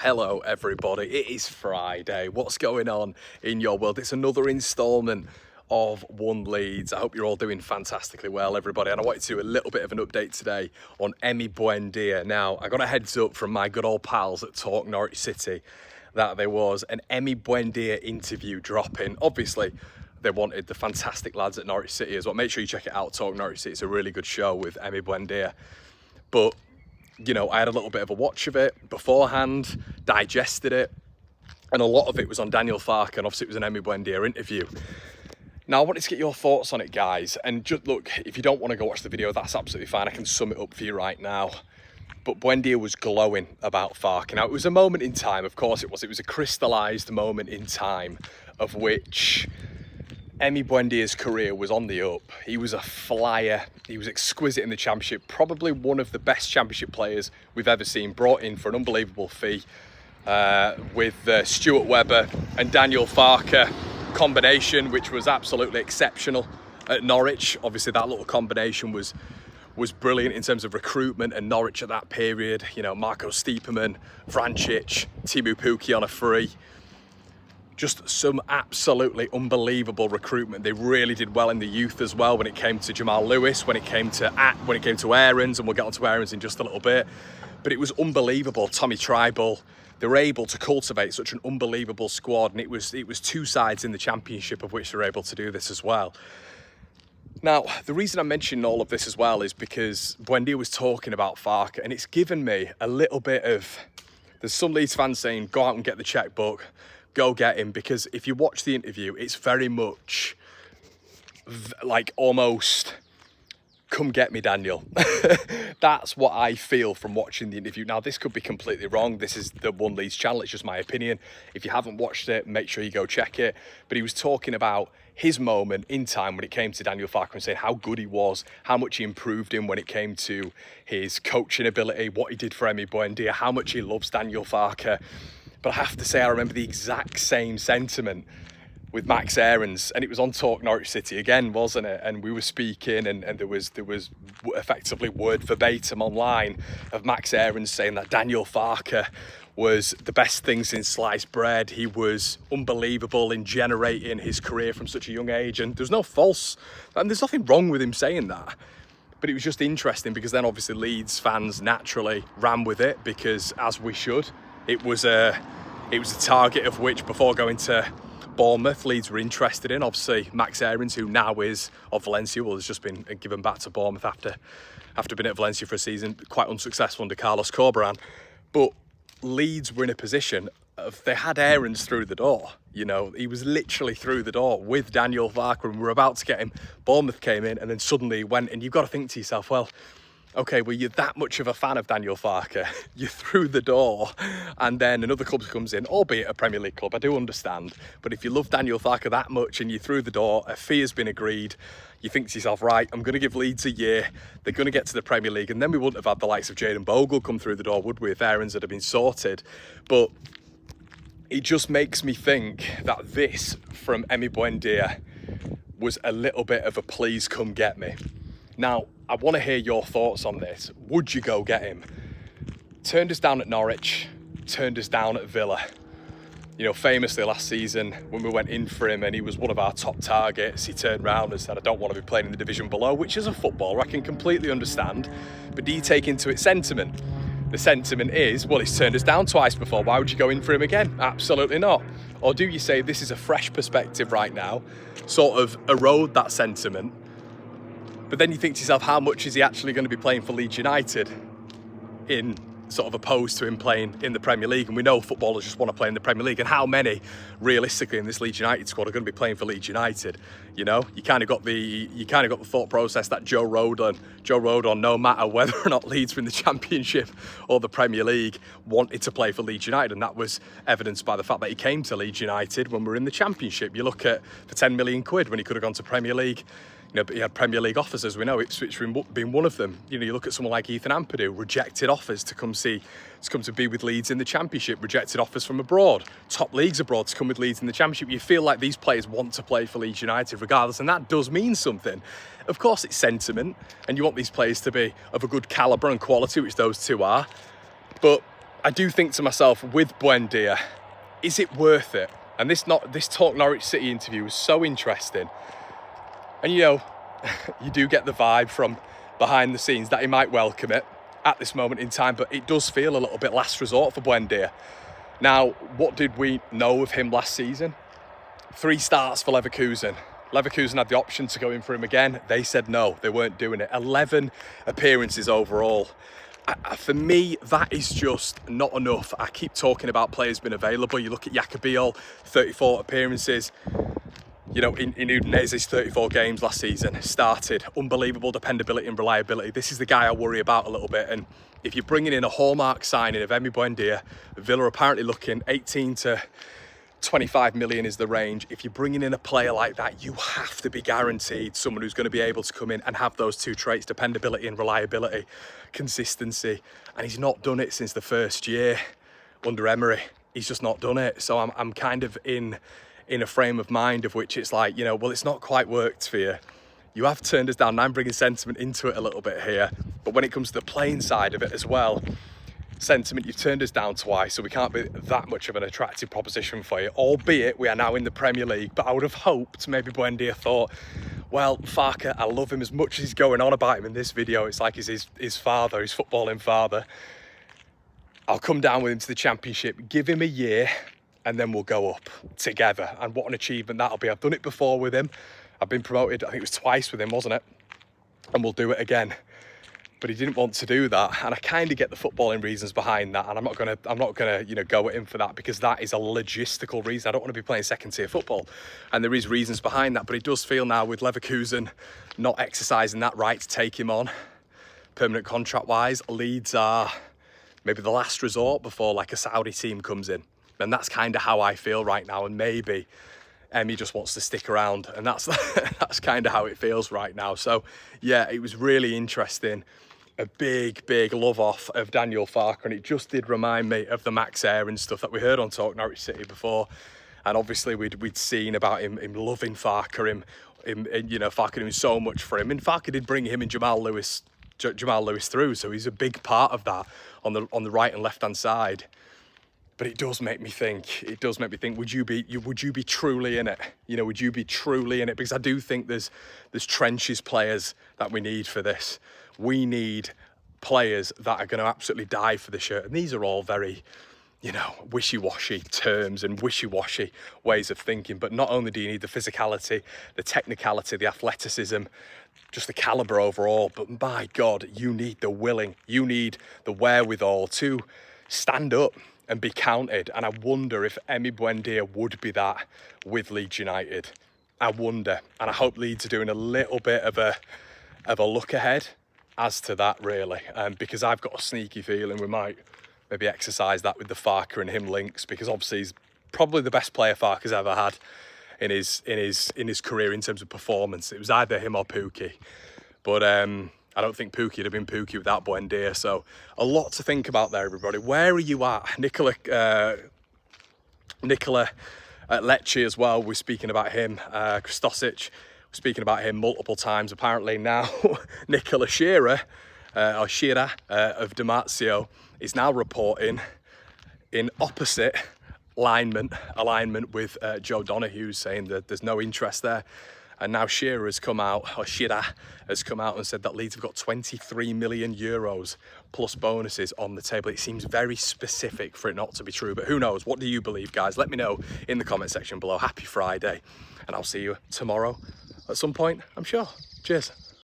Hello everybody, it is Friday. What's going on in your world? It's another instalment of One Leeds. I hope you're all doing fantastically well, everybody, and I wanted to do a little bit of an update today on Emi Buendía. Now, I got a heads up from my good old pals at Talk Norwich City that there was an Emi Buendía interview dropping. Obviously, they wanted the fantastic lads at Norwich City as well. Make sure you check it out, Talk Norwich City. It's a really good show with Emi Buendía. But you know, I had a little bit of a watch of it beforehand, digested it, and a lot of it was on Daniel Farke, and obviously it was an Emi Buendía interview. Now, I wanted to get your thoughts on it, guys, and just look, if you don't want to go watch the video, that's absolutely fine. I can sum it up for you right now. But Buendía was glowing about Farke. Now, it was a moment in time, of course it was. It was a crystallised moment in time of which Emi Buendía's career was on the up. He was a flyer. He was exquisite in the Championship. Probably one of the best Championship players we've ever seen. Brought in for an unbelievable fee with Stuart Webber and Daniel Farke combination, which was absolutely exceptional at Norwich. Obviously, that little combination was brilliant in terms of recruitment and Norwich at that period. You know, Marco Stiepermann, Vrancic, Teemu Pukki on a free. Just some absolutely unbelievable recruitment. They really did well in the youth as well when it came to Jamal Lewis, when it came to Aarons, and we'll get onto Aarons in just a little bit. But it was unbelievable. Tommy Tribal, they were able to cultivate such an unbelievable squad, and it was two sides in the Championship of which they were able to do this as well. Now, the reason I'm mentioning all of this as well is because Buendía was talking about Farke, and it's given me a little bit of, there's some Leeds fans saying, go out and get the checkbook, go get him, because if you watch the interview, it's very much like almost, come get me, Daniel. That's what I feel from watching the interview. Now, this could be completely wrong. This is the One Leeds channel. It's just my opinion. If you haven't watched it, make sure you go check it. But he was talking about his moment in time when it came to Daniel Farke and saying how good he was, how much he improved him when it came to his coaching ability, what he did for Emi Buendía, how much he loves Daniel Farke. But I have to say, I remember the exact same sentiment with Max Aarons, and it was on Talk Norwich City again, wasn't it? And we were speaking, and there was effectively word verbatim online of Max Aarons saying that Daniel Farke was the best thing since sliced bread. He was unbelievable in generating his career from such a young age, and there's nothing wrong with him saying that. But it was just interesting because then obviously Leeds fans naturally ran with it, because as we should. It was a target of which, before going to Bournemouth, Leeds were interested in. Obviously, Max Aarons, who now is of Valencia, has just been given back to Bournemouth after being at Valencia for a season, quite unsuccessful under Carlos Corberán. But Leeds were in a position of, they had Aarons through the door. You know, he was literally through the door with Daniel Farke, and we were about to get him. Bournemouth came in, and then suddenly he went, and you've got to think to yourself, well, okay, well, you're that much of a fan of Daniel Farke, you're through the door, and then another club comes in, albeit a Premier League club, I do understand, but if you love Daniel Farke that much and you're through the door, a fee has been agreed, you think to yourself, right, I'm going to give Leeds a year, they're going to get to the Premier League, and then we wouldn't have had the likes of Jayden Bogle come through the door, would we, if Aarons had been sorted? But it just makes me think that this, from Emi Buendía, was a little bit of a please come get me. Now, I want to hear your thoughts on this. Would you go get him? Turned us down at Norwich, turned us down at Villa. You know, famously last season, when we went in for him and he was one of our top targets, he turned around and said, I don't want to be playing in the division below, which as a footballer I can completely understand. But do you take into it sentiment? The sentiment is, well, he's turned us down twice before, why would you go in for him again? Absolutely not. Or do you say this is a fresh perspective right now, sort of erode that sentiment? But then you think to yourself, how much is he actually going to be playing for Leeds United in sort of opposed to him playing in the Premier League? And we know footballers just want to play in the Premier League. And how many, realistically, in this Leeds United squad are going to be playing for Leeds United? You know, you kind of got the thought process that Joe Rodon, no matter whether or not Leeds were in the Championship or the Premier League, wanted to play for Leeds United, and that was evidenced by the fact that he came to Leeds United when we were in the Championship. You look at the 10 million quid when he could have gone to Premier League. You know, but he had Premier League offers, as we know, Ipswich being one of them. You know, you look at someone like Ethan Ampadu, rejected offers to come to be with Leeds in the Championship, rejected offers from abroad, top leagues abroad to come with Leeds in the Championship. You feel like these players want to play for Leeds United regardless, and that does mean something. Of course, it's sentiment, and you want these players to be of a good calibre and quality, which those two are. But I do think to myself, with Buendia, is it worth it? And this Talk Norwich City interview was so interesting. And you know, you do get the vibe from behind the scenes that he might welcome it at this moment in time, but it does feel a little bit last resort for Buendia. Now, what did we know of him last season? 3 starts for Leverkusen. Leverkusen had the option to go in for him again. They said no, they weren't doing it. 11 appearances overall. For me, that is just not enough. I keep talking about players being available. You look at Jacobiol, 34 appearances. You know, in Udinese's 34 games last season, started. Unbelievable dependability and reliability. This is the guy I worry about a little bit. And if you're bringing in a hallmark signing of Emi Buendía, Villa are apparently looking 18 to 25 million is the range. If you're bringing in a player like that, you have to be guaranteed someone who's going to be able to come in and have those 2 traits, dependability and reliability, consistency. And he's not done it since the first year under Emery. He's just not done it. So I'm kind of in a frame of mind of which it's like, you know, well, it's not quite worked for you. You have turned us down. I'm bringing sentiment into it a little bit here. But when it comes to the playing side of it as well, sentiment, you've turned us down twice, so we can't be that much of an attractive proposition for you, albeit we are now in the Premier League. But I would have hoped maybe Buendia thought, well, Farke, I love him as much as he's going on about him in this video. It's like he's his father, his footballing father. I'll come down with him to the Championship, give him a year, and then we'll go up together. And what an achievement that'll be. I've done it before with him. I've been promoted, I think it was twice with him, wasn't it? And we'll do it again. But he didn't want to do that, and I kind of get the footballing reasons behind that, and I'm not gonna you know, go at him for that, because that is a logistical reason. I don't want to be playing second-tier football, and there is reasons behind that. But it does feel now, with Leverkusen not exercising that right to take him on permanent contract-wise, Leeds are maybe the last resort before like a Saudi team comes in, and that's kind of how I feel right now. And maybe Emi just wants to stick around, and that's that's kind of how it feels right now. So yeah, it was really interesting. A big love off of Daniel Farke, and it just did remind me of the Max Air and stuff that we heard on Talk Norwich City before. And obviously we'd seen about him loving Farke, him you know, Farke doing so much for him. And Farke did bring him and Jamal Lewis through, so he's a big part of that on the right and left hand side. But it does make me think, would you be truly in it? You know, would you be truly in it? Because I do think there's trenches players that we need for this. We need players that are going to absolutely die for the shirt. And these are all very, you know, wishy-washy terms and wishy-washy ways of thinking. But not only do you need the physicality, the technicality, the athleticism, just the calibre overall, but my God, you need the willing, you need the wherewithal to stand up and be counted. And I wonder if Emi Buendía would be that with Leeds United. I wonder. And I hope Leeds are doing a little bit of a look ahead as to that, really. Because I've got a sneaky feeling we might maybe exercise that with the Farke and him links, because obviously he's probably the best player Farke's ever had in his career in terms of performance. It was either him or Pukki. But I don't think Pukki would have been Pukki without Buendia. So a lot to think about there, everybody. Where are you at? Nicola at Lecce as well. We're speaking about him. Kristosic, we're speaking about him multiple times. Apparently now Nicola Shearer of Damasio is now reporting in opposite alignment with Joe Donahue, saying that there's no interest there. And now Shearer has come out and said that Leeds have got 23 million euros plus bonuses on the table. It seems very specific for it not to be true, but who knows? What do you believe, guys? Let me know in the comment section below. Happy Friday, and I'll see you tomorrow at some point, I'm sure. Cheers.